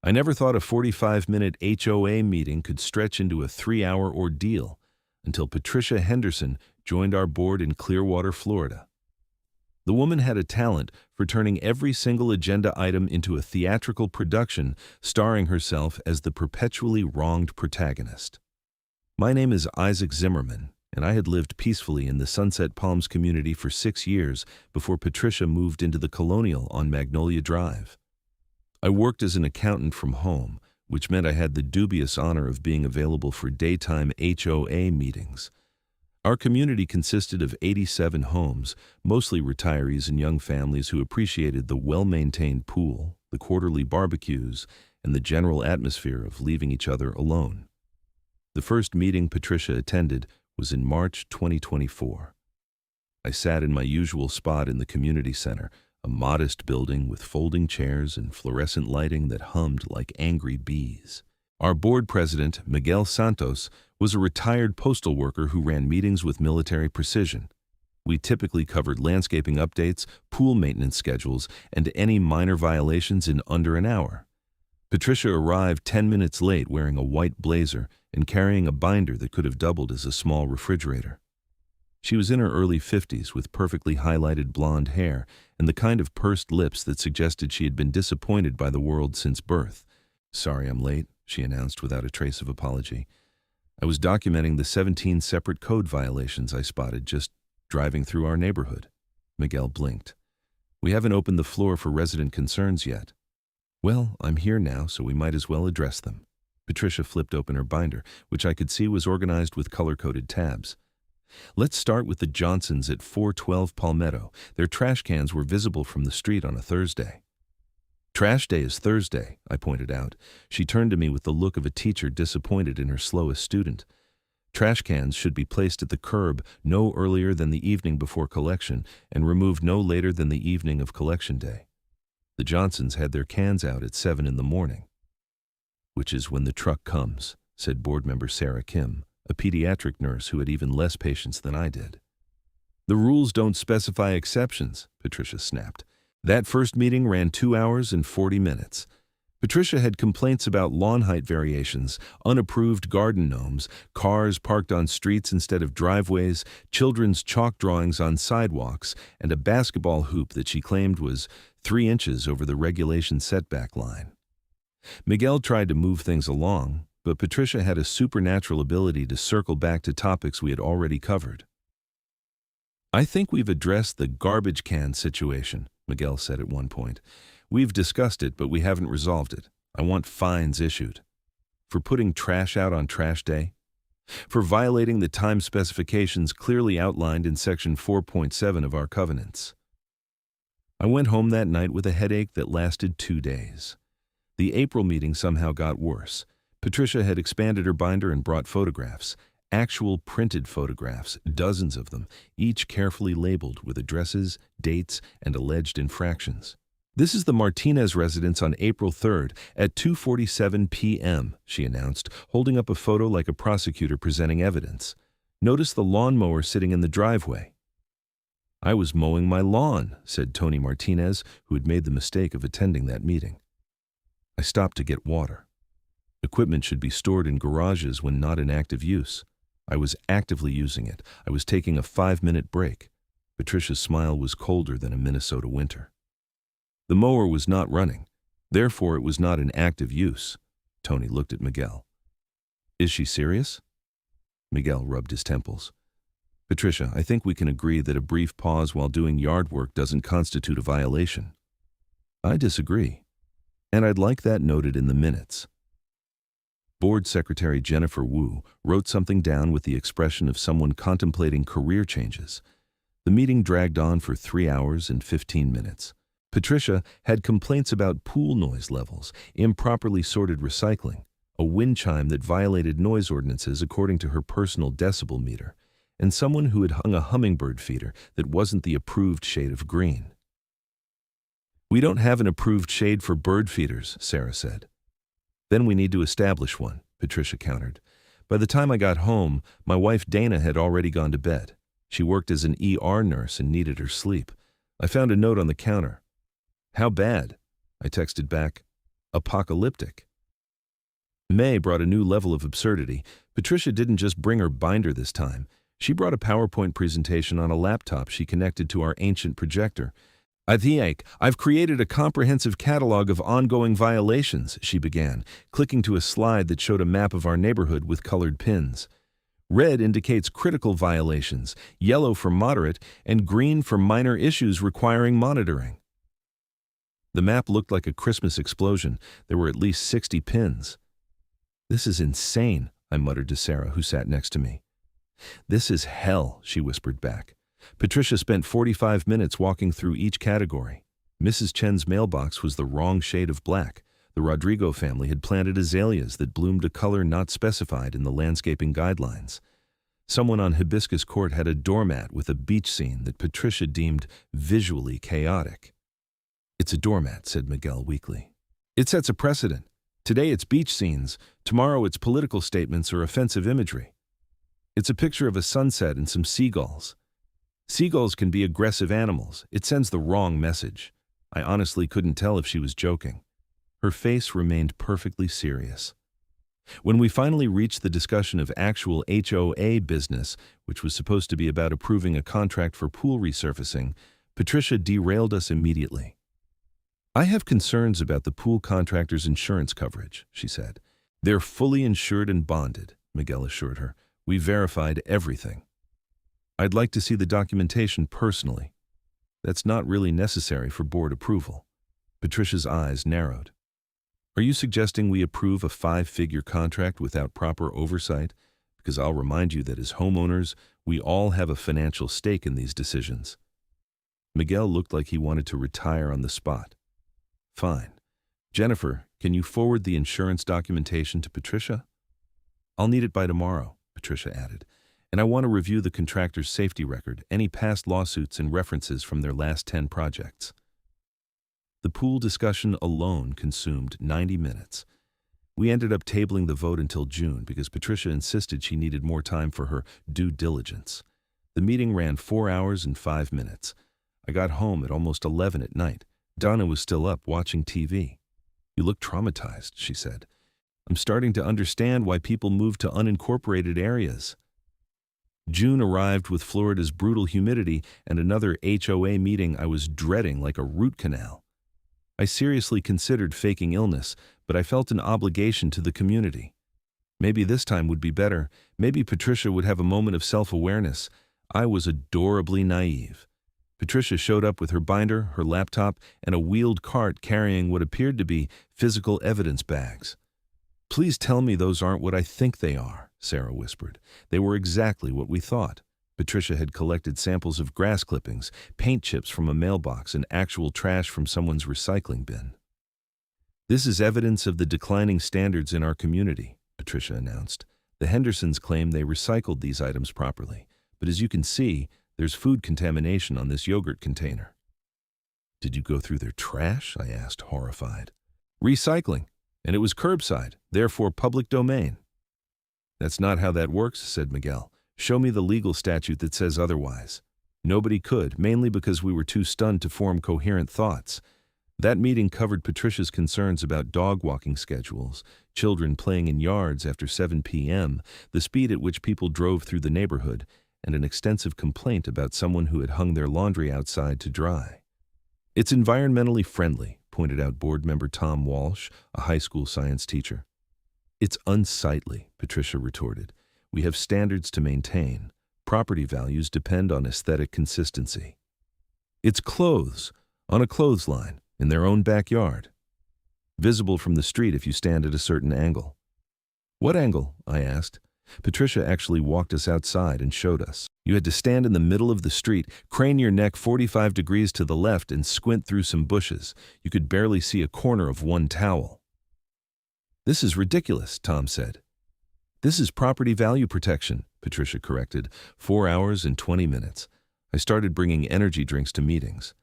I never thought a 45-minute HOA meeting could stretch into a 3-hour ordeal until Patricia Henderson joined our board in Clearwater, Florida. The woman had a talent for turning every single agenda item into a theatrical production, starring herself as the perpetually wronged protagonist. My name is Isaac Zimmerman, and I had lived peacefully in the Sunset Palms community for 6 years before Patricia moved into the Colonial on Magnolia Drive. I worked as an accountant from home, which meant I had the dubious honor of being available for daytime HOA meetings. Our community consisted of 87 homes, mostly retirees and young families who appreciated the well-maintained pool, the quarterly barbecues, and the general atmosphere of leaving each other alone. The first meeting Patricia attended was in March 2024. I sat in my usual spot in the community center, a modest building with folding chairs and fluorescent lighting that hummed like angry bees. Our board president, Miguel Santos, was a retired postal worker who ran meetings with military precision. We typically covered landscaping updates, pool maintenance schedules, and any minor violations in under an hour. Patricia arrived 10 minutes late wearing a white blazer and carrying a binder that could have doubled as a small refrigerator. She was in her early 50s with perfectly highlighted blonde hair and the kind of pursed lips that suggested she had been disappointed by the world since birth. "Sorry I'm late," she announced without a trace of apology. "I was documenting the 17 separate code violations I spotted just driving through our neighborhood." Miguel blinked. "We haven't opened the floor for resident concerns yet." "Well, I'm here now, so we might as well address them." Patricia flipped open her binder, which I could see was organized with color-coded tabs. "Let's start with the Johnsons at 412 Palmetto. Their trash cans were visible from the street on a Thursday." "Trash day is Thursday," I pointed out. She turned to me with the look of a teacher disappointed in her slowest student. "Trash cans should be placed at the curb no earlier than the evening before collection and removed no later than the evening of collection day. The Johnsons had their cans out at 7 in the morning." "Which is when the truck comes," said board member Sarah Kim, a pediatric nurse who had even less patience than I did. "The rules don't specify exceptions," Patricia snapped. That first meeting ran 2 hours and 40 minutes. Patricia had complaints about lawn height variations, unapproved garden gnomes, cars parked on streets instead of driveways, children's chalk drawings on sidewalks, and a basketball hoop that she claimed was 3 inches over the regulation setback line. Miguel tried to move things along, but Patricia had a supernatural ability to circle back to topics we had already covered. "I think we've addressed the garbage can situation," Miguel said at one point. "We've discussed it, but we haven't resolved it. I want fines issued. For putting trash out on trash day. For violating the time specifications clearly outlined in Section 4.7 of our covenants." I went home that night with a headache that lasted 2 days. The April meeting somehow got worse. Patricia had expanded her binder and brought photographs. Actual printed photographs, dozens of them, each carefully labeled with addresses, dates, and alleged infractions. "This is the Martinez residence on April 3rd at 2:47 p.m., she announced, holding up a photo like a prosecutor presenting evidence. "Notice the lawnmower sitting in the driveway." "I was mowing my lawn," said Tony Martinez, who had made the mistake of attending that meeting. I stopped to get water. Equipment should be stored in garages when not in active use. I was actively using it. I was taking a 5-minute break. Patricia's smile was colder than a Minnesota winter. "The mower was not running. Therefore, it was not in active use." Tony looked at Miguel. "Is she serious?" Miguel rubbed his temples. "Patricia, I think we can agree that a brief pause while doing yard work doesn't constitute a violation." "I disagree. And I'd like that noted in the minutes." Board Secretary Jennifer Wu wrote something down with the expression of someone contemplating career changes. The meeting dragged on for 3 hours and 15 minutes. Patricia had complaints about pool noise levels, improperly sorted recycling, a wind chime that violated noise ordinances according to her personal decibel meter, and someone who had hung a hummingbird feeder that wasn't the approved shade of green. "We don't have an approved shade for bird feeders," Sarah said. "Then we need to establish one," Patricia countered. By the time I got home, my wife Dana had already gone to bed. She worked as an ER nurse and needed her sleep. I found a note on the counter. "How bad?" I texted back, Apocalyptic. May brought a new level of absurdity. Patricia didn't just bring her binder this time. She brought a PowerPoint presentation on a laptop she connected to our ancient projector. I've created a comprehensive catalog of ongoing violations, she began, clicking to a slide that showed a map of our neighborhood with colored pins. Red indicates critical violations, yellow for moderate, and green for minor issues requiring monitoring. The map looked like a Christmas explosion. There were at least 60 pins. "This is insane," I muttered to Sarah, who sat next to me. "This is hell," she whispered back. Patricia spent 45 minutes walking through each category. Mrs. Chen's mailbox was the wrong shade of black. The Rodrigo family had planted azaleas that bloomed a color not specified in the landscaping guidelines. Someone on Hibiscus Court had a doormat with a beach scene that Patricia deemed visually chaotic. "It's a doormat," said Miguel weakly. "It sets a precedent. Today it's beach scenes, tomorrow it's political statements or offensive imagery. It's a picture of a sunset and some seagulls. Seagulls can be aggressive animals. It sends the wrong message." I honestly couldn't tell if she was joking. Her face remained perfectly serious. When we finally reached the discussion of actual HOA business, which was supposed to be about approving a contract for pool resurfacing, Patricia derailed us immediately. "I have concerns about the pool contractor's insurance coverage," she said. "They're fully insured and bonded," Miguel assured her. "We verified everything. I'd like to see the documentation personally." "That's not really necessary for board approval." Patricia's eyes narrowed. "Are you suggesting we approve a 5-figure contract without proper oversight? Because I'll remind you that as homeowners, we all have a financial stake in these decisions." Miguel looked like he wanted to retire on the spot. "Fine. Jennifer, can you forward the insurance documentation to Patricia?" "I'll need it by tomorrow," Patricia added. "And I want to review the contractor's safety record, any past lawsuits and references from their last 10 projects." The pool discussion alone consumed 90 minutes. We ended up tabling the vote until June because Patricia insisted she needed more time for her due diligence. The meeting ran 4 hours and 5 minutes. I got home at almost 11 at night. Donna was still up watching TV. "You look traumatized," she said. "I'm starting to understand why people move to unincorporated areas." June arrived with Florida's brutal humidity and another HOA meeting I was dreading like a root canal. I seriously considered faking illness, but I felt an obligation to the community. Maybe this time would be better. Maybe Patricia would have a moment of self-awareness. I was adorably naive. Patricia showed up with her binder, her laptop, and a wheeled cart carrying what appeared to be physical evidence bags. "Please tell me those aren't what I think they are," Sarah whispered. "They were exactly what we thought." Patricia had collected samples of grass clippings, paint chips from a mailbox, and actual trash from someone's recycling bin. "This is evidence of the declining standards in our community," Patricia announced. "The Hendersons claim they recycled these items properly, but as you can see, there's food contamination on this yogurt container." "Did you go through their trash?" I asked, horrified. "Recycling, and it was curbside, therefore public domain." "That's not how that works," said Miguel. "Show me the legal statute that says otherwise." Nobody could, mainly because we were too stunned to form coherent thoughts. That meeting covered Patricia's concerns about dog walking schedules, children playing in yards after 7 p.m., the speed at which people drove through the neighborhood, and an extensive complaint about someone who had hung their laundry outside to dry. "It's environmentally friendly," pointed out board member Tom Walsh, a high school science teacher. "It's unsightly," Patricia retorted. "We have standards to maintain. Property values depend on aesthetic consistency." "It's clothes, on a clothesline, in their own backyard. Visible from the street if you stand at a certain angle." "What angle?" I asked. Patricia actually walked us outside and showed us. You had to stand in the middle of the street, crane your neck 45 degrees to the left, and squint through some bushes. You could barely see a corner of one towel. "This is ridiculous," Tom said. "This is property value protection," Patricia corrected. 4 hours and 20 minutes. I started bringing energy drinks to meetings.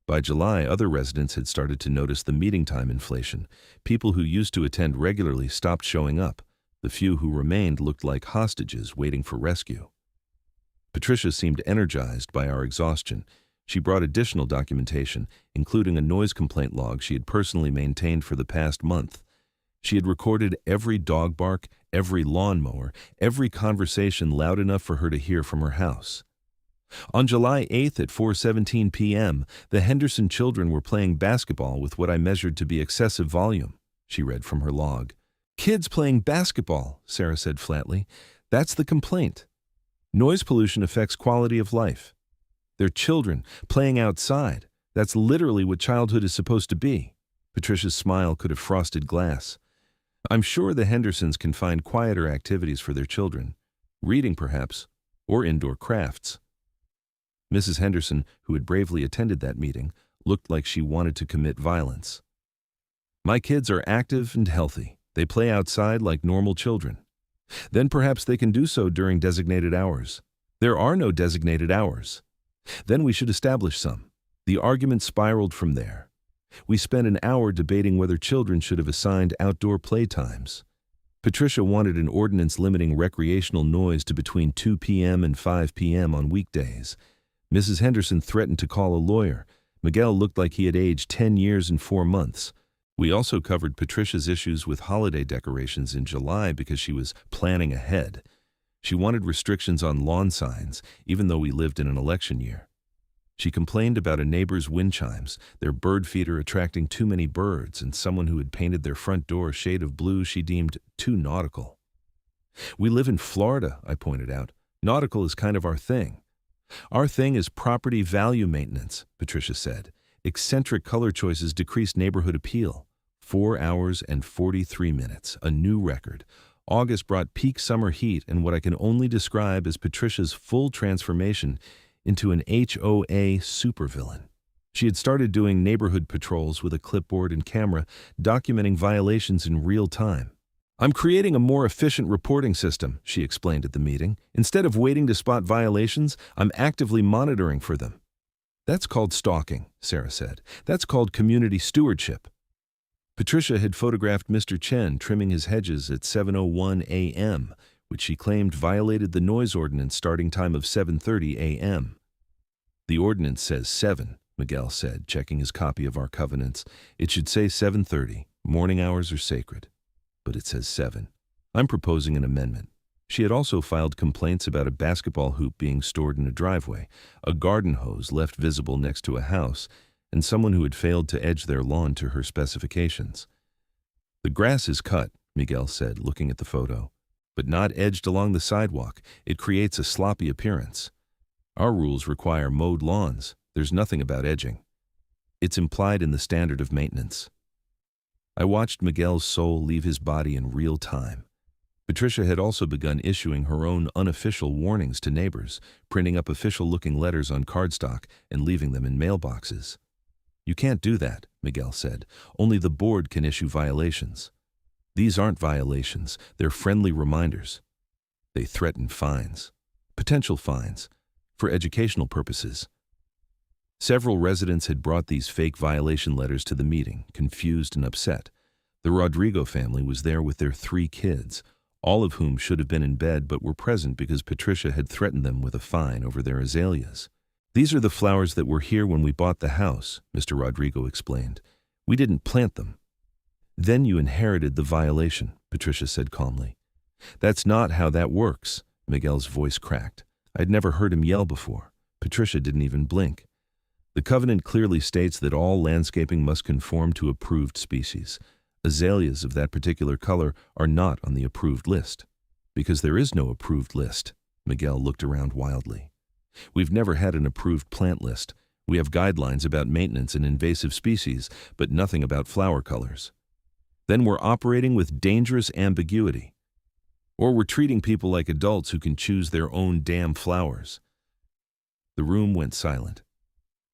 By July, other residents had started to notice the meeting time inflation. People who used to attend regularly stopped showing up. The few who remained looked like hostages waiting for rescue. Patricia seemed energized by our exhaustion. She brought additional documentation, including a noise complaint log she had personally maintained for the past month. She had recorded every dog bark, every lawnmower, every conversation loud enough for her to hear from her house. On July 8th at 4:17 p.m., the Henderson children were playing basketball with what I measured to be excessive volume, she read from her log. Kids playing basketball, Sarah said flatly. That's the complaint. Noise pollution affects quality of life. They're children playing outside. That's literally what childhood is supposed to be. Patricia's smile could have frosted glass. I'm sure the Hendersons can find quieter activities for their children. Reading, perhaps, or indoor crafts. Mrs. Henderson, who had bravely attended that meeting, looked like she wanted to commit violence. My kids are active and healthy. They play outside like normal children. Then perhaps they can do so during designated hours. There are no designated hours. Then we should establish some. The argument spiraled from there. We spent an hour debating whether children should have assigned outdoor playtimes. Patricia wanted an ordinance limiting recreational noise to between 2 p.m. and 5 p.m. on weekdays. Mrs. Henderson threatened to call a lawyer. Miguel looked like he had aged 10 years and 4 months. We also covered Patricia's issues with holiday decorations in July because she was planning ahead. She wanted restrictions on lawn signs, even though we lived in an election year. She complained about a neighbor's wind chimes, their bird feeder attracting too many birds, and someone who had painted their front door a shade of blue she deemed too nautical. We live in Florida, I pointed out. Nautical is kind of our thing. Our thing is property value maintenance, Patricia said. Eccentric color choices decrease neighborhood appeal. 4 hours and 43 minutes, a new record. August brought peak summer heat and what I can only describe as Patricia's full transformation into an HOA supervillain. She had started doing neighborhood patrols with a clipboard and camera, documenting violations in real time. I'm creating a more efficient reporting system, she explained at the meeting. Instead of waiting to spot violations, I'm actively monitoring for them. That's called stalking, Sarah said. That's called community stewardship. Patricia had photographed Mr. Chen trimming his hedges at 7:01 a.m., which she claimed violated the noise ordinance starting time of 7:30 a.m. The ordinance says 7, Miguel said, checking his copy of our covenants. It should say 7:30. Morning hours are sacred. But it says 7. I'm proposing an amendment. She had also filed complaints about a basketball hoop being stored in a driveway, a garden hose left visible next to a house, and someone who had failed to edge their lawn to her specifications. The grass is cut, Miguel said, looking at the photo, but not edged along the sidewalk. It creates a sloppy appearance. Our rules require mowed lawns. There's nothing about edging. It's implied in the standard of maintenance. I watched Miguel's soul leave his body in real time. Patricia had also begun issuing her own unofficial warnings to neighbors, printing up official-looking letters on cardstock and leaving them in mailboxes. You can't do that, Miguel said. Only the board can issue violations. These aren't violations. They're friendly reminders. They threaten fines. Potential fines. For educational purposes. Several residents had brought these fake violation letters to the meeting, confused and upset. The Rodrigo family was there with their 3 kids, all of whom should have been in bed but were present because Patricia had threatened them with a fine over their azaleas. These are the flowers that were here when we bought the house, Mr. Rodrigo explained. We didn't plant them. Then you inherited the violation, Patricia said calmly. That's not how that works, Miguel's voice cracked. I'd never heard him yell before. Patricia didn't even blink. The covenant clearly states that all landscaping must conform to approved species. Azaleas of that particular color are not on the approved list. Because there is no approved list. Miguel looked around wildly. We've never had an approved plant list. We have guidelines about maintenance and invasive species, but nothing about flower colors. Then we're operating with dangerous ambiguity. Or we're treating people like adults who can choose their own damn flowers. The room went silent.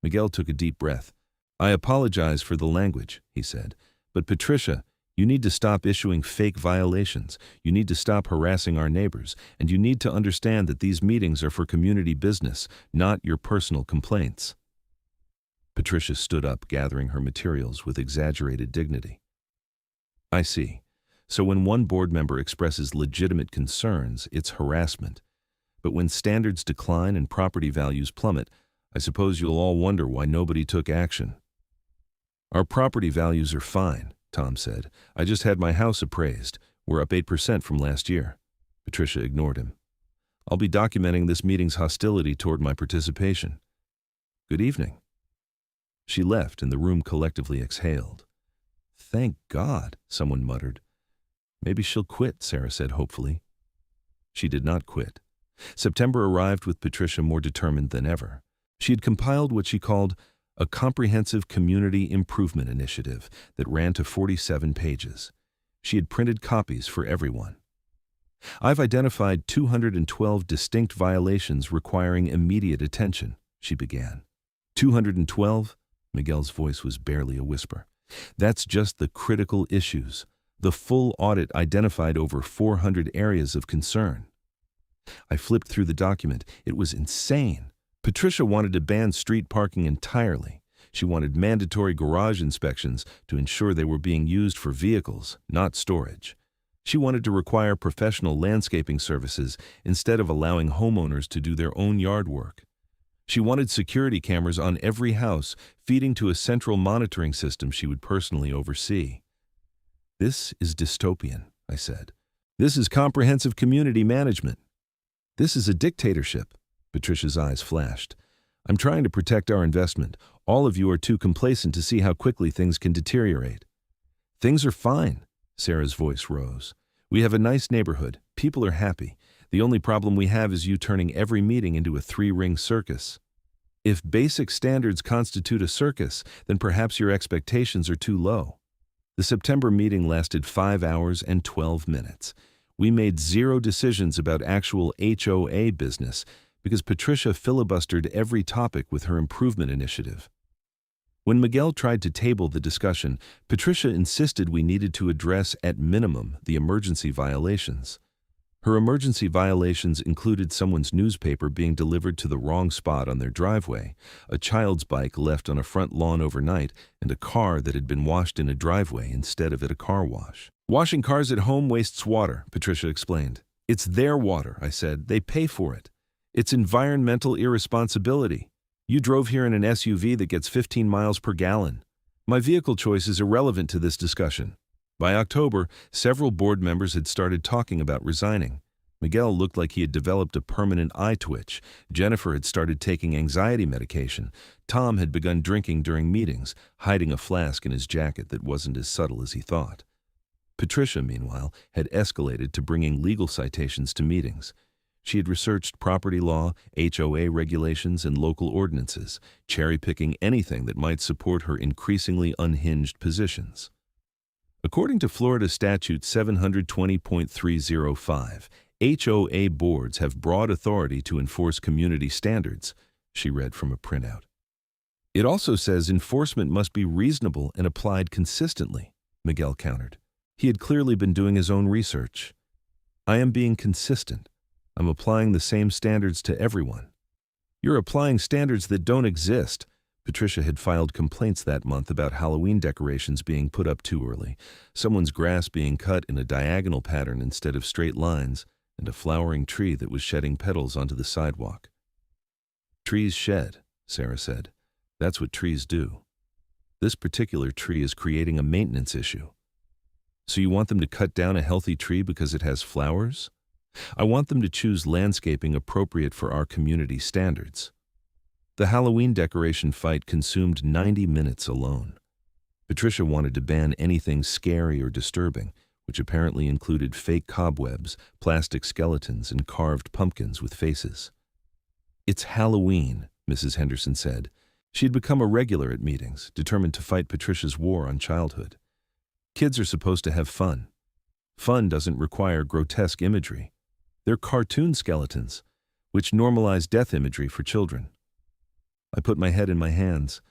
Miguel took a deep breath. I apologize for the language, he said. But Patricia, you need to stop issuing fake violations. You need to stop harassing our neighbors. And you need to understand that these meetings are for community business, not your personal complaints. Patricia stood up, gathering her materials with exaggerated dignity. I see. So when one board member expresses legitimate concerns, it's harassment. But when standards decline and property values plummet, I suppose you'll all wonder why nobody took action. Our property values are fine, Tom said. I just had my house appraised. We're up 8% from last year. Patricia ignored him. I'll be documenting this meeting's hostility toward my participation. Good evening. She left, and the room collectively exhaled. Thank God, someone muttered. Maybe she'll quit, Sarah said hopefully. She did not quit. September arrived with Patricia more determined than ever. She had compiled what she called a comprehensive community improvement initiative that ran to 47 pages. She had printed copies for everyone. I've identified 212 distinct violations requiring immediate attention, she began. 212? Miguel's voice was barely a whisper. That's just the critical issues. The full audit identified over 400 areas of concern. I flipped through the document. It was insane. Patricia wanted to ban street parking entirely. She wanted mandatory garage inspections to ensure they were being used for vehicles, not storage. She wanted to require professional landscaping services instead of allowing homeowners to do their own yard work. She wanted security cameras on every house, feeding to a central monitoring system she would personally oversee. This is dystopian, I said. This is comprehensive community management. This is a dictatorship. Patricia's eyes flashed. I'm trying to protect our investment. All of you are too complacent to see how quickly things can deteriorate. Things are fine. Sarah's voice rose. We have a nice neighborhood. People are happy. The only problem we have is you turning every meeting into a three-ring circus. If basic standards constitute a circus, then perhaps your expectations are too low. The September meeting lasted 5 hours and 12 minutes. We made 0 decisions about actual HOA business because Patricia filibustered every topic with her improvement initiative. When Miguel tried to table the discussion, Patricia insisted we needed to address, at minimum, the emergency violations. Her emergency violations included someone's newspaper being delivered to the wrong spot on their driveway, a child's bike left on a front lawn overnight, and a car that had been washed in a driveway instead of at a car wash. Washing cars at home wastes water, Patricia explained. It's their water, I said. They pay for it. It's environmental irresponsibility. You drove here in an SUV that gets 15 miles per gallon. My vehicle choice is irrelevant to this discussion. By October, several board members had started talking about resigning. Miguel looked like he had developed a permanent eye twitch. Jennifer had started taking anxiety medication. Tom had begun drinking during meetings, hiding a flask in his jacket that wasn't as subtle as he thought. Patricia, meanwhile, had escalated to bringing legal citations to meetings. She had researched property law, HOA regulations, and local ordinances, cherry-picking anything that might support her increasingly unhinged positions. According to Florida Statute 720.305, HOA boards have broad authority to enforce community standards, she read from a printout. It also says enforcement must be reasonable and applied consistently, Miguel countered. He had clearly been doing his own research. I am being consistent. I'm applying the same standards to everyone. You're applying standards that don't exist. Patricia had filed complaints that month about Halloween decorations being put up too early, someone's grass being cut in a diagonal pattern instead of straight lines, and a flowering tree that was shedding petals onto the sidewalk. Trees shed, Sarah said. That's what trees do. This particular tree is creating a maintenance issue. So you want them to cut down a healthy tree because it has flowers? I want them to choose landscaping appropriate for our community standards. The Halloween decoration fight consumed 90 minutes alone. Patricia wanted to ban anything scary or disturbing, which apparently included fake cobwebs, plastic skeletons, and carved pumpkins with faces. It's Halloween, Mrs. Henderson said. She had become a regular at meetings, determined to fight Patricia's war on childhood. Kids are supposed to have fun. Fun doesn't require grotesque imagery. They're cartoon skeletons, which normalize death imagery for children. I put my head in my hands.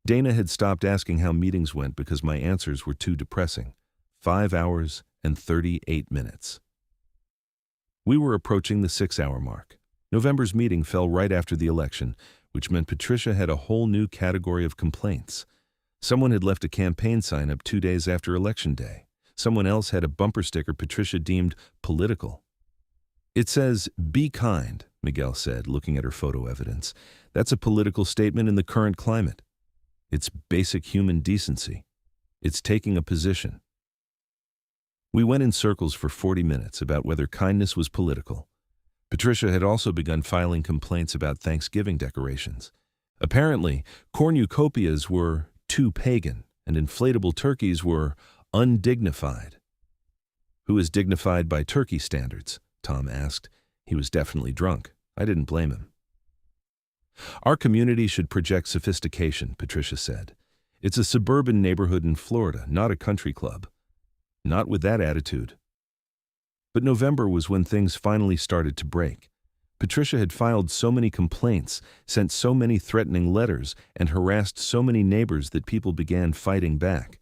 Dana had stopped asking how meetings went because my answers were too depressing. 5 hours and 38 minutes. We were approaching the 6-hour mark. November's meeting fell right after the election, which meant Patricia had a whole new category of complaints. Someone had left a campaign sign up 2 days after Election Day. Someone else had a bumper sticker Patricia deemed political. It says, "Be kind," Miguel said, looking at her photo evidence. That's a political statement in the current climate. It's basic human decency. It's taking a position. We went in circles for 40 minutes about whether kindness was political. Patricia had also begun filing complaints about Thanksgiving decorations. Apparently, cornucopias were too pagan, and inflatable turkeys were undignified. Who is dignified by turkey standards? Tom asked. He was definitely drunk. I didn't blame him. Our community should project sophistication, Patricia said. It's a suburban neighborhood in Florida, not a country club. Not with that attitude. But November was when things finally started to break. Patricia had filed so many complaints, sent so many threatening letters, and harassed so many neighbors that people began fighting back.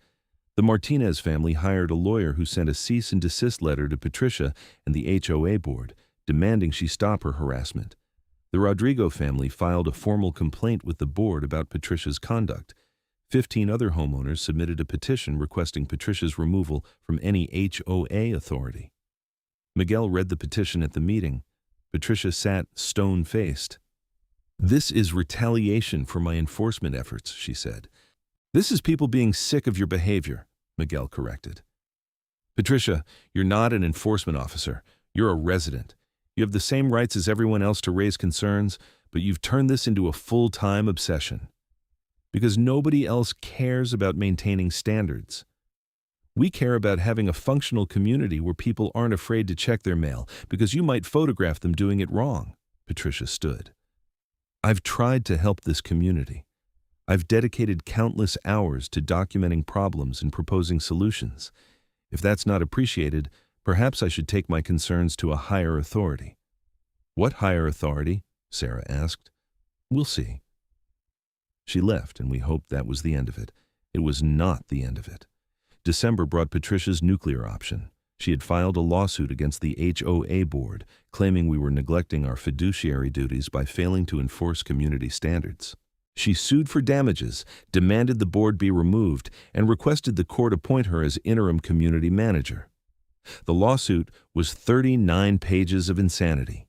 The Martinez family hired a lawyer who sent a cease and desist letter to Patricia and the HOA board, demanding she stop her harassment. The Rodrigo family filed a formal complaint with the board about Patricia's conduct. 15 other homeowners submitted a petition requesting Patricia's removal from any HOA authority. Miguel read the petition at the meeting. Patricia sat stone-faced. "This is retaliation for my enforcement efforts," she said. "This is people being sick of your behavior," Miguel corrected. "Patricia, you're not an enforcement officer. You're a resident. You have the same rights as everyone else to raise concerns, but you've turned this into a full-time obsession. Because nobody else cares about maintaining standards. We care about having a functional community where people aren't afraid to check their mail because you might photograph them doing it wrong." Patricia stood. "I've tried to help this community. I've dedicated countless hours to documenting problems and proposing solutions. If that's not appreciated, perhaps I should take my concerns to a higher authority." "What higher authority?" Sarah asked. "We'll see." She left, and we hoped that was the end of it. It was not the end of it. December brought Patricia's nuclear option. She had filed a lawsuit against the HOA board, claiming we were neglecting our fiduciary duties by failing to enforce community standards. She sued for damages, demanded the board be removed, and requested the court appoint her as interim community manager. The lawsuit was 39 pages of insanity.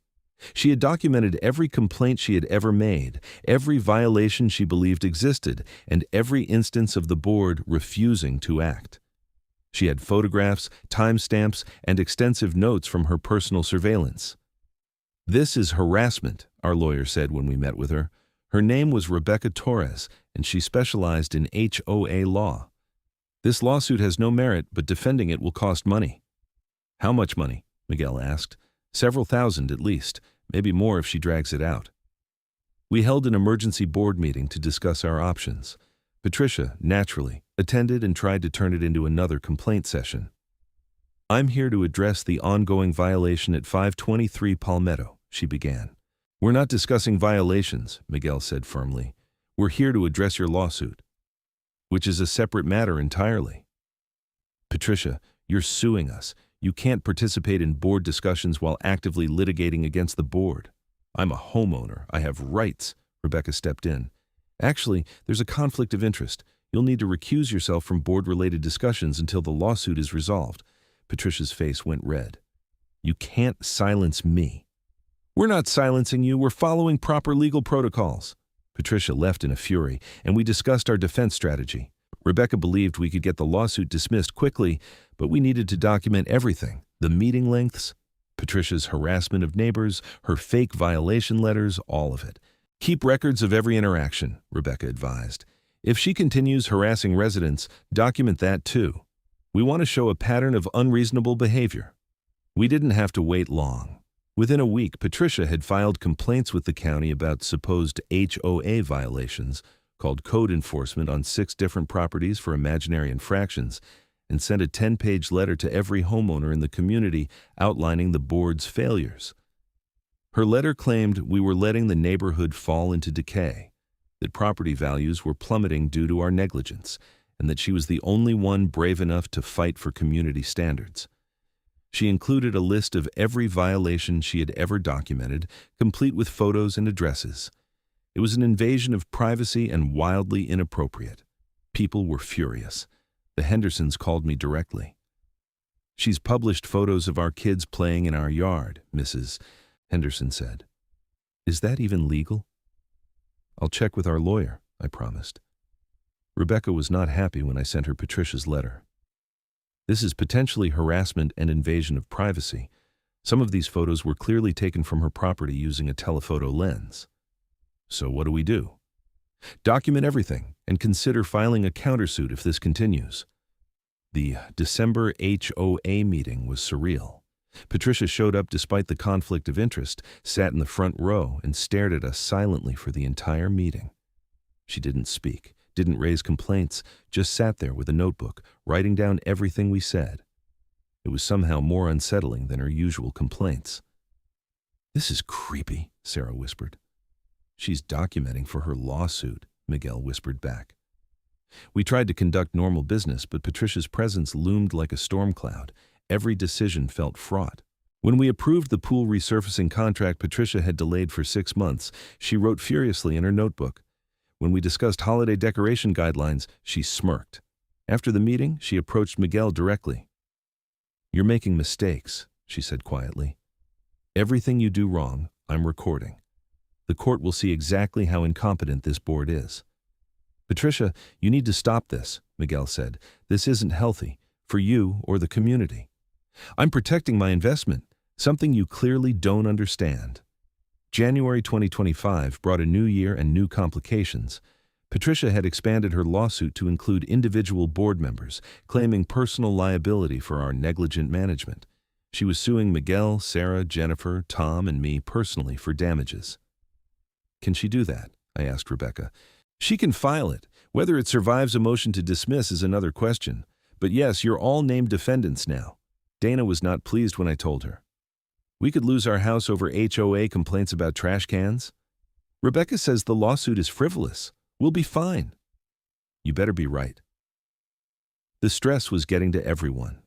She had documented every complaint she had ever made, every violation she believed existed, and every instance of the board refusing to act. She had photographs, timestamps, and extensive notes from her personal surveillance. "This is harassment," our lawyer said when we met with her. Her name was Rebecca Torres, and she specialized in HOA law. "This lawsuit has no merit, but defending it will cost money." "How much money?" Miguel asked. "Several thousand at least, maybe more if she drags it out." We held an emergency board meeting to discuss our options. Patricia, naturally, attended and tried to turn it into another complaint session. "I'm here to address the ongoing violation at 523 Palmetto," she began. "We're not discussing violations," Miguel said firmly. "We're here to address your lawsuit." "Which is a separate matter entirely." "Patricia, you're suing us. You can't participate in board discussions while actively litigating against the board." "I'm a homeowner. I have rights," Rebecca stepped in. "Actually, there's a conflict of interest. You'll need to recuse yourself from board-related discussions until the lawsuit is resolved." Patricia's face went red. "You can't silence me." "We're not silencing you. We're following proper legal protocols." Patricia left in a fury, and we discussed our defense strategy. Rebecca believed we could get the lawsuit dismissed quickly, but we needed to document everything: the meeting lengths, Patricia's harassment of neighbors, her fake violation letters, all of it. "Keep records of every interaction," Rebecca advised. "If she continues harassing residents, document that too. We want to show a pattern of unreasonable behavior." We didn't have to wait long. Within a week, Patricia had filed complaints with the county about supposed HOA violations, called code enforcement on 6 different properties for imaginary infractions, and sent a 10-page letter to every homeowner in the community outlining the board's failures. Her letter claimed we were letting the neighborhood fall into decay, that property values were plummeting due to our negligence, and that she was the only one brave enough to fight for community standards. She included a list of every violation she had ever documented, complete with photos and addresses. It was an invasion of privacy and wildly inappropriate. People were furious. The Hendersons called me directly. "She's published photos of our kids playing in our yard," Mrs. Henderson said. Is that even legal? I'll check with our lawyer, I promised. Rebecca was not happy when I sent her Patricia's letter. This is potentially harassment and invasion of privacy. Some of these photos were clearly taken from her property using a telephoto lens. So what do? Document everything and consider filing a countersuit if this continues. The December HOA meeting was surreal. Patricia showed up despite the conflict of interest, sat in the front row, and stared at us silently for the entire meeting. She didn't speak, didn't raise complaints, just sat there with a notebook, writing down everything we said. It was somehow more unsettling than her usual complaints. "This is creepy," Sarah whispered. "She's documenting for her lawsuit," Miguel whispered back. We tried to conduct normal business, but Patricia's presence loomed like a storm cloud. Every decision felt fraught. When we approved the pool resurfacing contract Patricia had delayed for 6 months, she wrote furiously in her notebook. When we discussed holiday decoration guidelines, she smirked. After the meeting, she approached Miguel directly. "You're making mistakes," she said quietly. "Everything you do wrong, I'm recording. The court will see exactly how incompetent this board is." "Patricia, you need to stop this," Miguel said. "This isn't healthy, for you or the community." "I'm protecting my investment, something you clearly don't understand." January 2025 brought a new year and new complications. Patricia had expanded her lawsuit to include individual board members, claiming personal liability for our negligent management. She was suing Miguel, Sarah, Jennifer, Tom, and me personally for damages. "Can she do that?" I asked Rebecca. "She can file it. Whether it survives a motion to dismiss is another question. But yes, you're all named defendants now." Dana was not pleased when I told her. "We could lose our house over HOA complaints about trash cans." "Rebecca says the lawsuit is frivolous. We'll be fine." "You better be right." The stress was getting to everyone.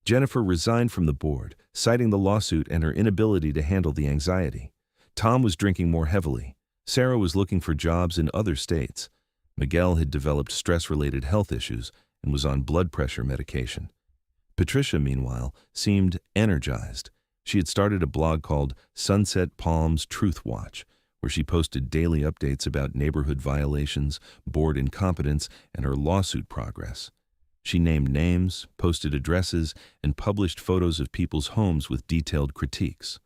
Jennifer resigned from the board, citing the lawsuit and her inability to handle the anxiety. Tom was drinking more heavily. Sarah was looking for jobs in other states. Miguel had developed stress-related health issues and was on blood pressure medication. Patricia, meanwhile, seemed energized. She had started a blog called Sunset Palms Truth Watch, where she posted daily updates about neighborhood violations, board incompetence, and her lawsuit progress. She named names, posted addresses, and published photos of people's homes with detailed critiques.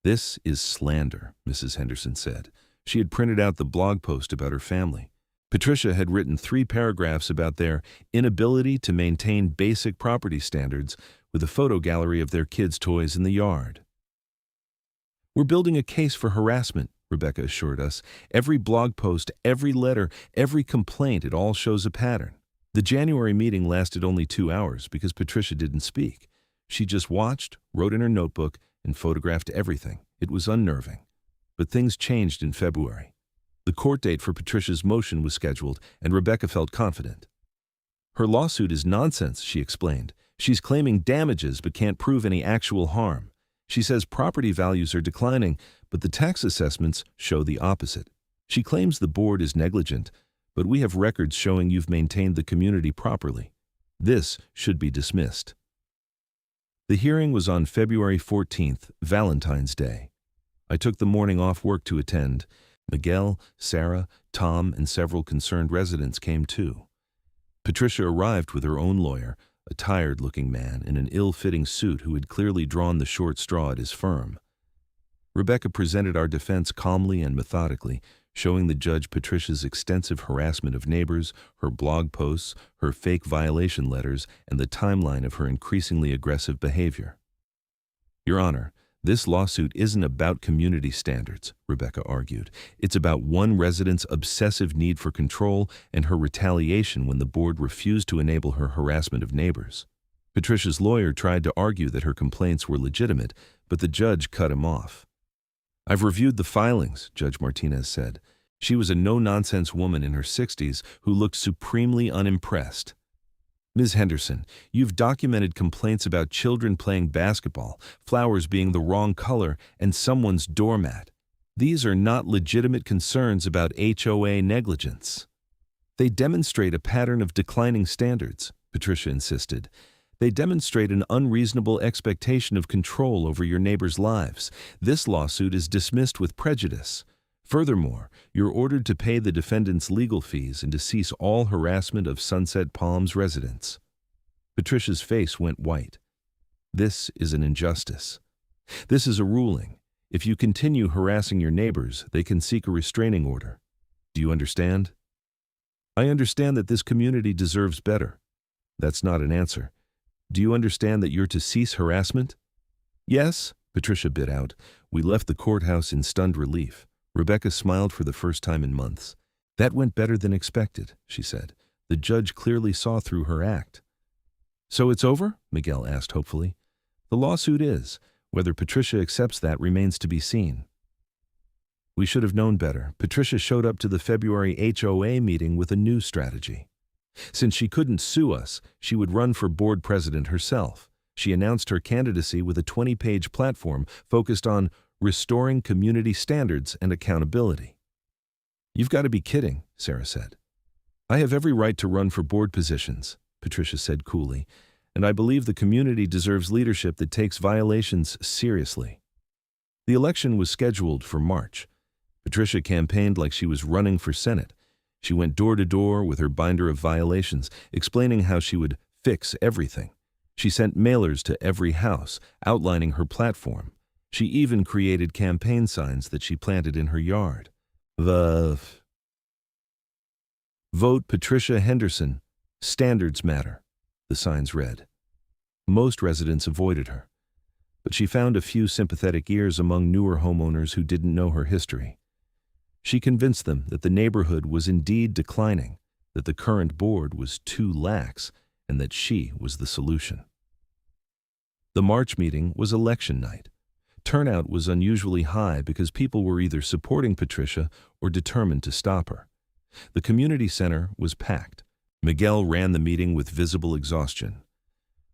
"This is slander," Mrs. Henderson said. She had printed out the blog post about her family. Patricia had written 3 paragraphs about their inability to maintain basic property standards with a photo gallery of their kids' toys in the yard. "We're building a case for harassment," Rebecca assured us. "Every blog post, every letter, every complaint, it all shows a pattern." The January meeting lasted only 2 hours because Patricia didn't speak. She just watched, wrote in her notebook, and photographed everything. It was unnerving. But things changed in February. The court date for Patricia's motion was scheduled, and Rebecca felt confident. "Her lawsuit is nonsense," she explained. "She's claiming damages but can't prove any actual harm. She says property values are declining, but the tax assessments show the opposite. She claims the board is negligent, but we have records showing you've maintained the community properly. This should be dismissed." The hearing was on February 14th, Valentine's Day. I took the morning off work to attend. Miguel, Sarah, Tom, and several concerned residents came too. Patricia arrived with her own lawyer, a tired-looking man in an ill-fitting suit who had clearly drawn the short straw at his firm. Rebecca presented our defense calmly and methodically, showing the judge Patricia's extensive harassment of neighbors, her blog posts, her fake violation letters, and the timeline of her increasingly aggressive behavior. "Your Honor, this lawsuit isn't about community standards," Rebecca argued. "It's about one resident's obsessive need for control and her retaliation when the board refused to enable her harassment of neighbors." Patricia's lawyer tried to argue that her complaints were legitimate, but the judge cut him off. "I've reviewed the filings," Judge Martinez said. She was a no-nonsense woman in her 60s who looked supremely unimpressed. "Ms. Henderson, you've documented complaints about children playing basketball, flowers being the wrong color, and someone's doormat. These are not legitimate concerns about HOA negligence." "They demonstrate a pattern of declining standards," Patricia insisted. They demonstrate an unreasonable expectation of control over your neighbors' lives. This lawsuit is dismissed with prejudice. Furthermore, you're ordered to pay the defendant's legal fees and to cease all harassment of Sunset Palms residents." Patricia's face went white. "This is an injustice. This is a ruling. If you continue harassing your neighbors, they can seek a restraining order. Do you understand?" "I understand that this community deserves better." "That's not an answer. Do you understand that you're to cease harassment?" "Yes," Patricia bit out. We left the courthouse in stunned relief. Rebecca smiled for the first time in months. "That went better than expected," she said. The judge clearly saw through her act. "So it's over?" Miguel asked hopefully. "The lawsuit is. Whether Patricia accepts that remains to be seen." We should have known better. Patricia showed up to the February HOA meeting with a new strategy. Since she couldn't sue us, she would run for board president herself. She announced her candidacy with a 20-page platform focused on restoring community standards and accountability. "You've got to be kidding," Sarah said. "I have every right to run for board positions," Patricia said coolly, "and I believe the community deserves leadership that takes violations seriously." The election was scheduled for March. Patricia campaigned like she was running for Senate. She went door to door with her binder of violations, explaining how she would fix everything. She sent mailers to every house, outlining her platform. She even created campaign signs that she planted in her yard. Vote Patricia Henderson. Standards matter, the signs read. Most residents avoided her, but she found a few sympathetic ears among newer homeowners who didn't know her history. She convinced them that the neighborhood was indeed declining, that the current board was too lax, and that she was the solution. The March meeting was election night. Turnout was unusually high because people were either supporting Patricia or determined to stop her. The community center was packed. Miguel ran the meeting with visible exhaustion.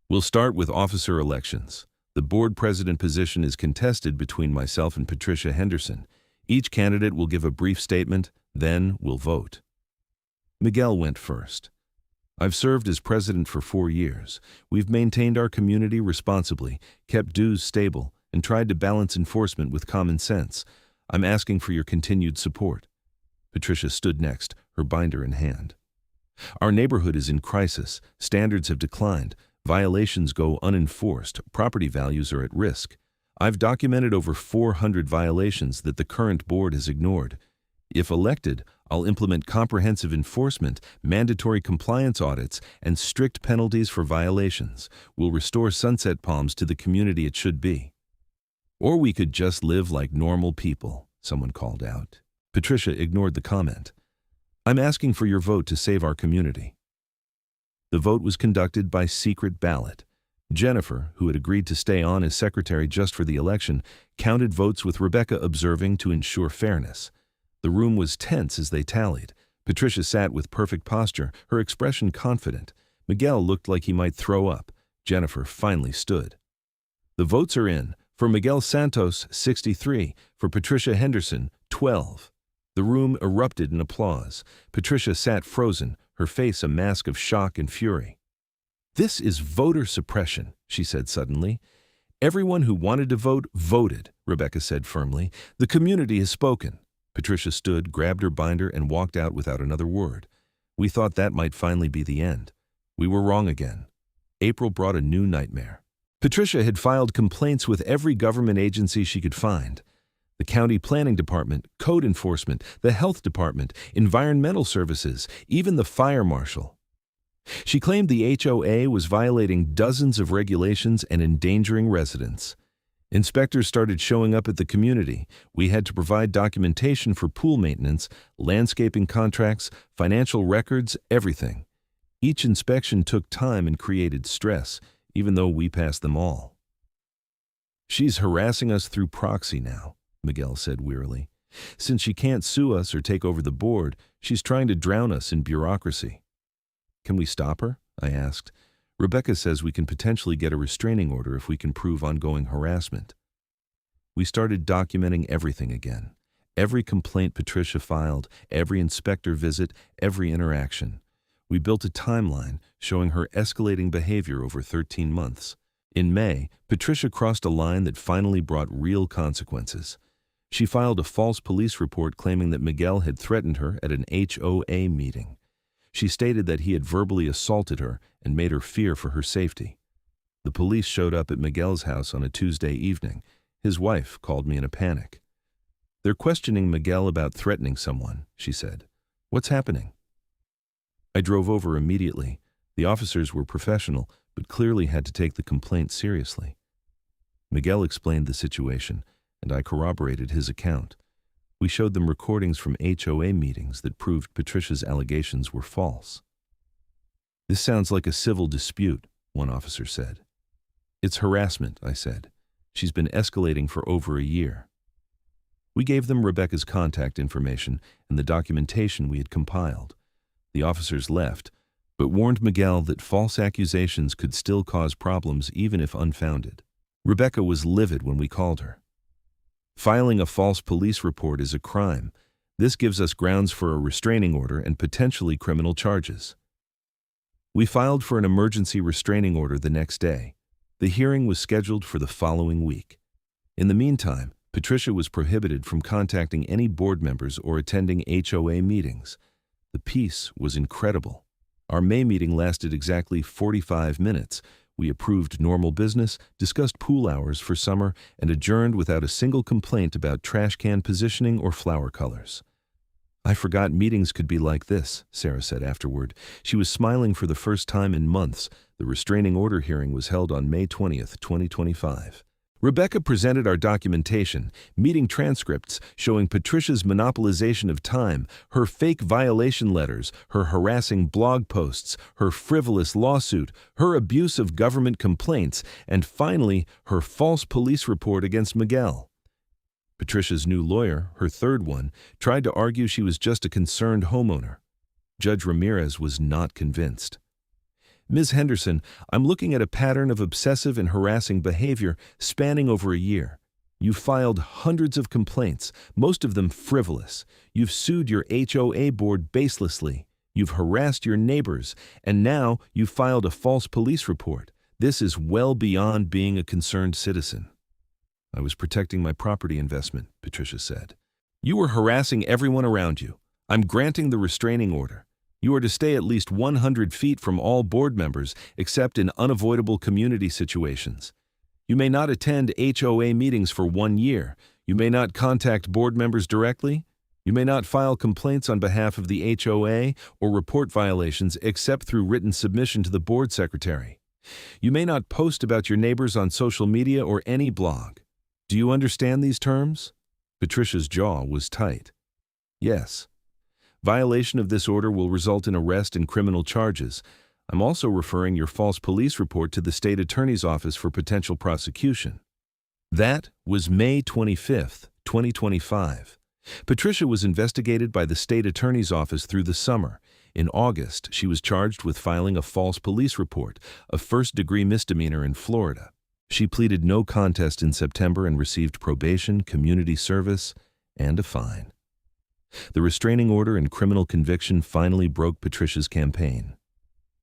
"We'll start with officer elections. The board president position is contested between myself and Patricia Henderson. Each candidate will give a brief statement, then we'll vote." Miguel went first. "I've served as president for 4 years. We've maintained our community responsibly, kept dues stable, and tried to balance enforcement with common sense. I'm asking for your continued support." Patricia stood next, her binder in hand. "Our neighborhood is in crisis. Standards have declined. Violations go unenforced. Property values are at risk. I've documented over 400 violations that the current board has ignored. If elected, I'll implement comprehensive enforcement, mandatory compliance audits, and strict penalties for violations. We'll restore Sunset Palms to the community it should be." "Or we could just live like normal people," someone called out. Patricia ignored the comment. "I'm asking for your vote to save our community." The vote was conducted by secret ballot. Jennifer, who had agreed to stay on as secretary just for the election, counted votes with Rebecca observing to ensure fairness. The room was tense as they tallied. Patricia sat with perfect posture, her expression confident. Miguel looked like he might throw up. Jennifer finally stood. "The votes are in. For Miguel Santos, 63. For Patricia Henderson, 12. The room erupted in applause. Patricia sat frozen, her face a mask of shock and fury. "This is voter suppression," she said suddenly. "Everyone who wanted to vote, voted," Rebecca said firmly. "The community has spoken." Patricia stood, grabbed her binder, and walked out without another word. We thought that might finally be the end. We were wrong again. April brought a new nightmare. Patricia had filed complaints with every government agency she could find. The county planning department, code enforcement, the health department, environmental services, even the fire marshal. She claimed the HOA was violating dozens of regulations and endangering residents. Inspectors started showing up at the community. We had to provide documentation for pool maintenance, landscaping contracts, financial records, everything. Each inspection took time and created stress, even though we passed them all. "She's harassing us through proxy now," Miguel said wearily. "Since she can't sue us or take over the board, she's trying to drown us in bureaucracy." "Can we stop her?" I asked. "Rebecca says we can potentially get a restraining order if we can prove ongoing harassment." We started documenting everything again. Every complaint Patricia filed, every inspector visit, every interaction. We built a timeline showing her escalating behavior over 13 months. In May, Patricia crossed a line that finally brought real consequences. She filed a false police report claiming that Miguel had threatened her at an HOA meeting. She stated that he had verbally assaulted her and made her fear for her safety. The police showed up at Miguel's house on a Tuesday evening. His wife called me in a panic. "They're questioning Miguel about threatening someone," she said. "What's happening?" I drove over immediately. The officers were professional, but clearly had to take the complaint seriously. Miguel explained the situation, and I corroborated his account. We showed them recordings from HOA meetings that proved Patricia's allegations were false. "This sounds like a civil dispute," one officer said. "It's harassment," I said. "She's been escalating for over a year." We gave them Rebecca's contact information and the documentation we had compiled. The officers left, but warned Miguel that false accusations could still cause problems even if unfounded. Rebecca was livid when we called her. "Filing a false police report is a crime. This gives us grounds for a restraining order and potentially criminal charges." We filed for an emergency restraining order the next day. The hearing was scheduled for the following week. In the meantime, Patricia was prohibited from contacting any board members or attending HOA meetings. The peace was incredible. Our May meeting lasted exactly 45 minutes. We approved normal business, discussed pool hours for summer, and adjourned without a single complaint about trash can positioning or flower colors. "I forgot meetings could be like this," Sarah said afterward. She was smiling for the first time in months. The restraining order hearing was held on May 20th, 2025. Rebecca presented our documentation, meeting transcripts showing Patricia's monopolization of time, her fake violation letters, her harassing blog posts, her frivolous lawsuit, her abuse of government complaints, and finally, her false police report against Miguel. Patricia's new lawyer, her third one, tried to argue she was just a concerned homeowner. Judge Ramirez was not convinced. "Ms. Henderson, I'm looking at a pattern of obsessive and harassing behavior spanning over a year. You've filed hundreds of complaints, most of them frivolous. You've sued your HOA board baselessly. You've harassed your neighbors, and now you've filed a false police report. This is well beyond being a concerned citizen." "I was protecting my property investment," Patricia said. "You were harassing everyone around you. I'm granting the restraining order. You are to stay at least 100 feet from all board members except in unavoidable community situations. You may not attend HOA meetings for 1 year. You may not contact board members directly. You may not file complaints on behalf of the HOA or report violations except through written submission to the board secretary. You may not post about your neighbors on social media or any blog. Do you understand these terms?" Patricia's jaw was tight. "Yes. Violation of this order will result in arrest and criminal charges. I'm also referring your false police report to the state attorney's office for potential prosecution." That was May 25th, 2025. Patricia was investigated by the state attorney's office through the summer. In August, she was charged with filing a false police report, a first-degree misdemeanor in Florida. She pleaded no contest in September and received probation, community service, and a fine. The restraining order and criminal conviction finally broke Patricia's campaign.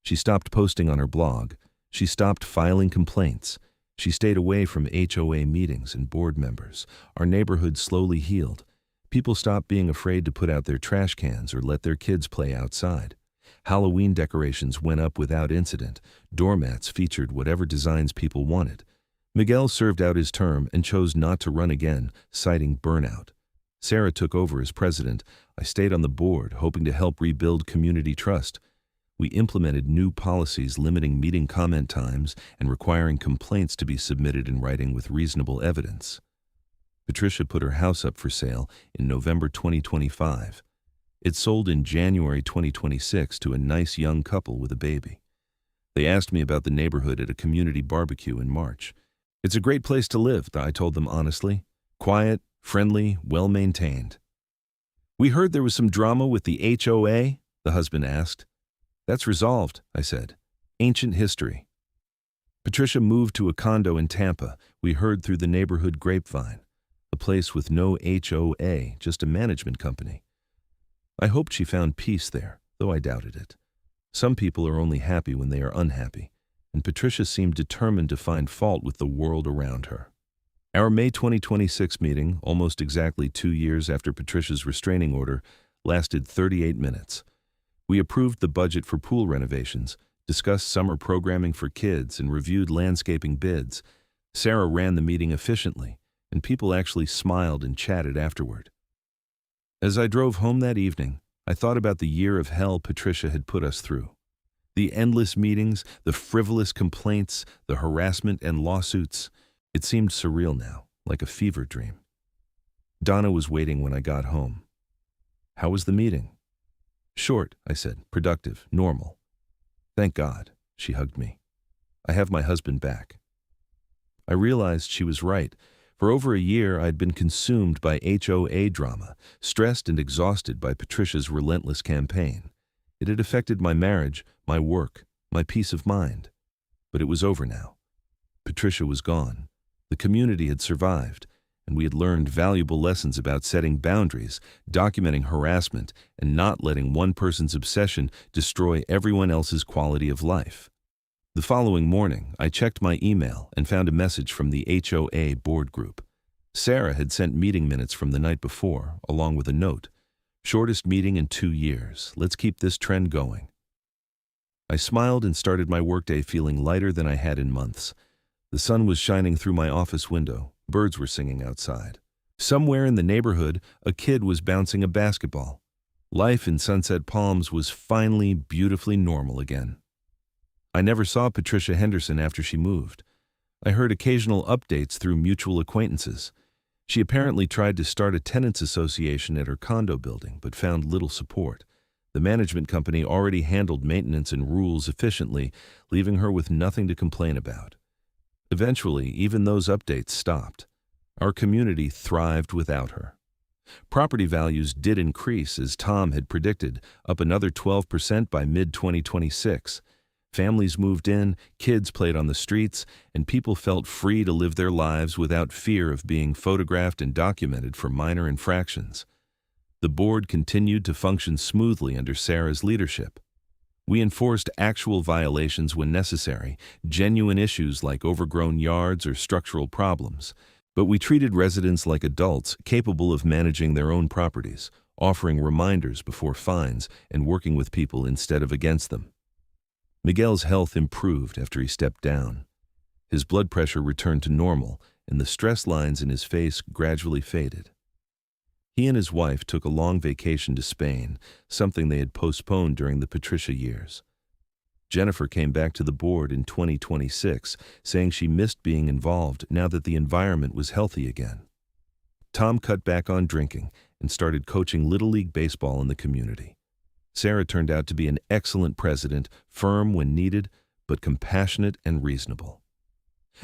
She stopped posting on her blog. She stopped filing complaints. She stayed away from HOA meetings and board members. Our neighborhood slowly healed. People stopped being afraid to put out their trash cans or let their kids play outside. Halloween decorations went up without incident. Doormats featured whatever designs people wanted. Miguel served out his term and chose not to run again, citing burnout. Sarah took over as president. I stayed on the board, hoping to help rebuild community trust. We implemented new policies limiting meeting comment times and requiring complaints to be submitted in writing with reasonable evidence. Patricia put her house up for sale in November 2025. It sold in January 2026 to a nice young couple with a baby. They asked me about the neighborhood at a community barbecue in March. "It's a great place to live," I told them honestly. "Quiet, friendly, well-maintained." "We heard there was some drama with the HOA?" the husband asked. "That's resolved," I said. "Ancient history." Patricia moved to a condo in Tampa. We heard through the neighborhood grapevine. A place with no HOA, just a management company. I hoped she found peace there, though I doubted it. Some people are only happy when they are unhappy, and Patricia seemed determined to find fault with the world around her. Our May 2026 meeting, almost exactly 2 years after Patricia's restraining order, lasted 38 minutes. We approved the budget for pool renovations, discussed summer programming for kids, and reviewed landscaping bids. Sarah ran the meeting efficiently, and people actually smiled and chatted afterward. As I drove home that evening, I thought about the year of hell Patricia had put us through. The endless meetings, the frivolous complaints, the harassment and lawsuits. It seemed surreal now, like a fever dream. Donna was waiting when I got home. "How was the meeting?" "Short," I said. "Productive, normal." "Thank God," she hugged me. "I have my husband back." I realized she was right. For over a year, I had been consumed by HOA drama, stressed and exhausted by Patricia's relentless campaign. It had affected my marriage, my work, my peace of mind. But it was over now. Patricia was gone. The community had survived, and we had learned valuable lessons about setting boundaries, documenting harassment, and not letting one person's obsession destroy everyone else's quality of life. The following morning, I checked my email and found a message from the HOA board group. Sarah had sent meeting minutes from the night before, along with a note. "Shortest meeting in 2 years. Let's keep this trend going." I smiled and started my workday feeling lighter than I had in months. The sun was shining through my office window. Birds were singing outside. Somewhere in the neighborhood, a kid was bouncing a basketball. Life in Sunset Palms was finally beautifully normal again. I never saw Patricia Henderson after she moved. I heard occasional updates through mutual acquaintances. She apparently tried to start a tenants association at her condo building, but found little support. The management company already handled maintenance and rules efficiently, leaving her with nothing to complain about. Eventually, even those updates stopped. Our community thrived without her. Property values did increase, as Tom had predicted, up another 12% by mid-2026. Families moved in, kids played on the streets, and people felt free to live their lives without fear of being photographed and documented for minor infractions. The board continued to function smoothly under Sarah's leadership. We enforced actual violations when necessary, genuine issues like overgrown yards or structural problems. But we treated residents like adults capable of managing their own properties, offering reminders before fines and working with people instead of against them. Miguel's health improved after he stepped down. His blood pressure returned to normal, and the stress lines in his face gradually faded. He and his wife took a long vacation to Spain, something they had postponed during the Patricia years. Jennifer came back to the board in 2026, saying she missed being involved now that the environment was healthy again. Tom cut back on drinking and started coaching Little League baseball in the community. Sarah turned out to be an excellent president, firm when needed, but compassionate and reasonable.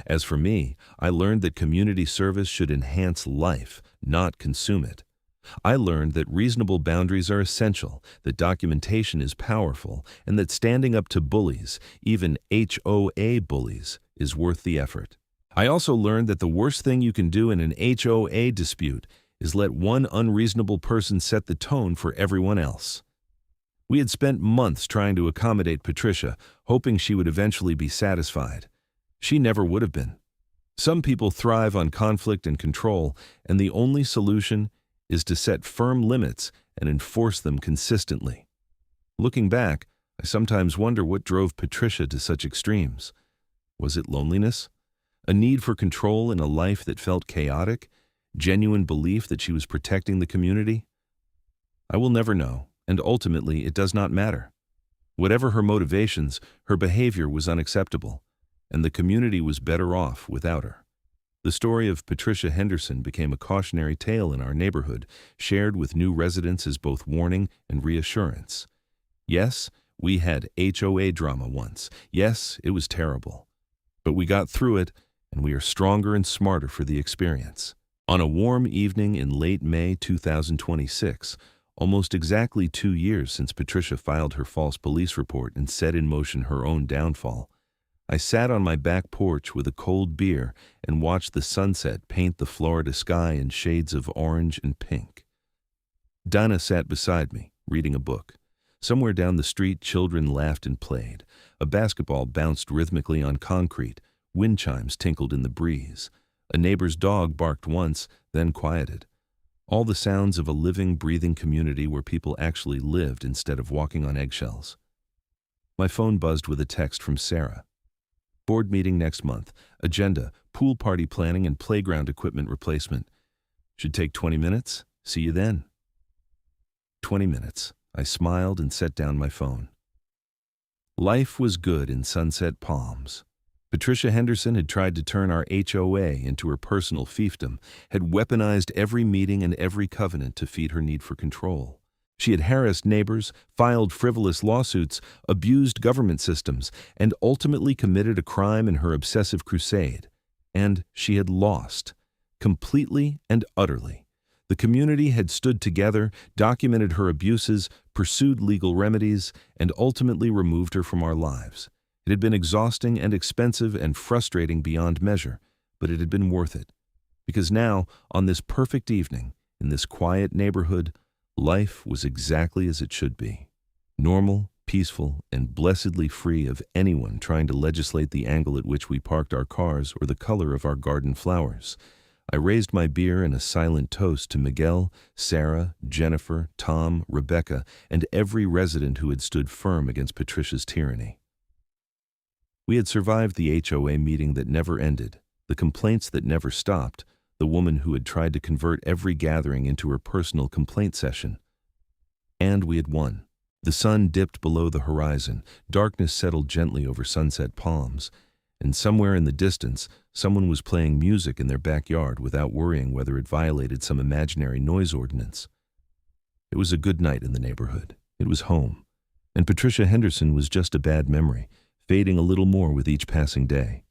As for me, I learned that community service should enhance life, not consume it. I learned that reasonable boundaries are essential, that documentation is powerful, and that standing up to bullies, even HOA bullies, is worth the effort. I also learned that the worst thing you can do in an HOA dispute is let one unreasonable person set the tone for everyone else. We had spent months trying to accommodate Patricia, hoping she would eventually be satisfied. She never would have been. Some people thrive on conflict and control, and the only solution is to set firm limits and enforce them consistently. Looking back, I sometimes wonder what drove Patricia to such extremes. Was it loneliness? A need for control in a life that felt chaotic? Genuine belief that she was protecting the community? I will never know, and ultimately it does not matter. Whatever her motivations, her behavior was unacceptable, and the community was better off without her. The story of Patricia Henderson became a cautionary tale in our neighborhood, shared with new residents as both warning and reassurance. Yes, we had HOA drama once. Yes, it was terrible. But we got through it, and we are stronger and smarter for the experience. On a warm evening in late May 2026, almost exactly 2 years since Patricia filed her false police report and set in motion her own downfall, I sat on my back porch with a cold beer and watched the sunset paint the Florida sky in shades of orange and pink. Donna sat beside me, reading a book. Somewhere down the street, children laughed and played. A basketball bounced rhythmically on concrete. Wind chimes tinkled in the breeze. A neighbor's dog barked once, then quieted. All the sounds of a living, breathing community where people actually lived instead of walking on eggshells. My phone buzzed with a text from Sarah. Board meeting next month. Agenda, pool party planning and playground equipment replacement. Should take 20 minutes. See you then. 20 minutes. I smiled and set down my phone. Life was good in Sunset Palms. Patricia Henderson had tried to turn our HOA into her personal fiefdom, had weaponized every meeting and every covenant to feed her need for control. She had harassed neighbors, filed frivolous lawsuits, abused government systems, and ultimately committed a crime in her obsessive crusade. And she had lost, completely and utterly. The community had stood together, documented her abuses, pursued legal remedies, and ultimately removed her from our lives. It had been exhausting and expensive and frustrating beyond measure, but it had been worth it. Because now, on this perfect evening, in this quiet neighborhood, life was exactly as it should be. Normal, peaceful, and blessedly free of anyone trying to legislate the angle at which we parked our cars or the color of our garden flowers. I raised my beer in a silent toast to Miguel, Sarah, Jennifer, Tom, Rebecca, and every resident who had stood firm against Patricia's tyranny. We had survived the HOA meeting that never ended, the complaints that never stopped, the woman who had tried to convert every gathering into her personal complaint session. And we had won. The sun dipped below the horizon, darkness settled gently over Sunset Palms, and somewhere in the distance, someone was playing music in their backyard without worrying whether it violated some imaginary noise ordinance. It was a good night in the neighborhood. It was home. And Patricia Henderson was just a bad memory, fading a little more with each passing day.